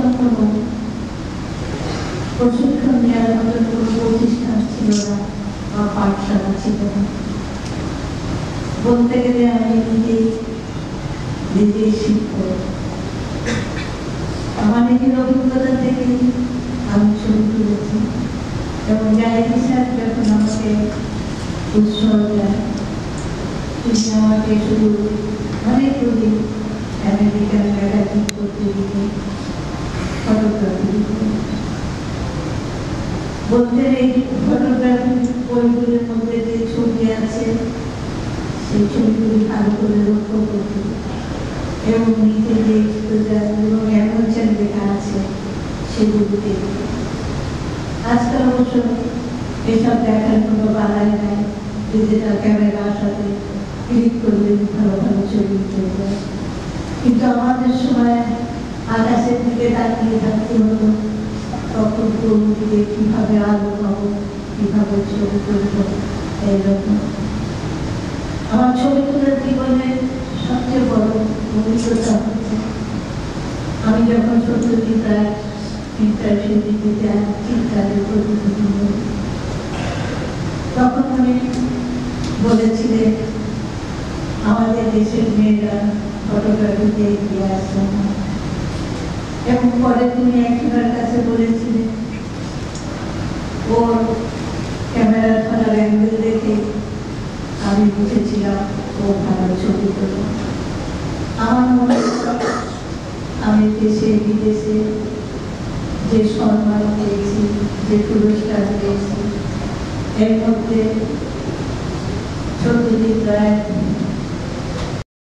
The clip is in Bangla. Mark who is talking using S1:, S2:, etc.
S1: তখন কোনো প্রশিক্ষণ নেওয়ার মতো কোনো প্রতিষ্ঠান ছিল না বা পাঠশালা ছিল না। বলতে গেলে আমি নিজেই শিক্ষক। আমার নিজের অভিজ্ঞতা থেকে আমি ছবি তুলেছি এবং গায়িকা স্যার যখন আমাকে উৎসাহ দেয়, তিনি আমাকে শুধু অনেকগুলি আমেরিকান ম্যাগাজিন করতে দিতে, ফটোগ্রাফি দিতে। বলতে এই ফটোগ্রাফি বইগুলির মধ্যে যে ছবি আছে সেই ছবিগুলি ভালো করে লক্ষ্য করতে এবং নিচে যে এবং অ্যানোটেশন লেখা আছে সেগুলি দেখতে। আজকাল অবশ্য এসব দেখার কোনো বালাই নাই, ডিজিটাল ক্যামেরার সাথে ক্লিক করলে ভালো ভালো ছবি উঠে যায়। কিন্তু আমাদের সময় আকাশের দিকে তাকিয়ে থাকতে হতো, তখন দিকে কিভাবে আলো পাবো, কিভাবে ছবি তুলব। এইরকম আমার ছবি তোলার জীবনের সবচেয়ে বড় অভিজ্ঞতা হচ্ছে আমি যখন সত্যজিৎ ইন্টারভিউ দিতে যাই চিৎকারের প্রতিযোগিতা, তখন উনি বলেছিলেন আমাদের দেশের মেয়েরা ফটোগ্রাফিতে এগিয়ে আসছে না। এবং পরে তিনি একজনের কাছে বলেছিলেন ওর ক্যামেরার ধরার অ্যাঙ্গেল দেখে আমি বুঝেছিলাম ও ভালো ছবি তোলে। আমার মনে হয় আমি দেশে বিদেশে যে সম্মান পেয়েছি, যে পুরস্কার পেয়েছি, এর মধ্যে সত্যজিৎ রায়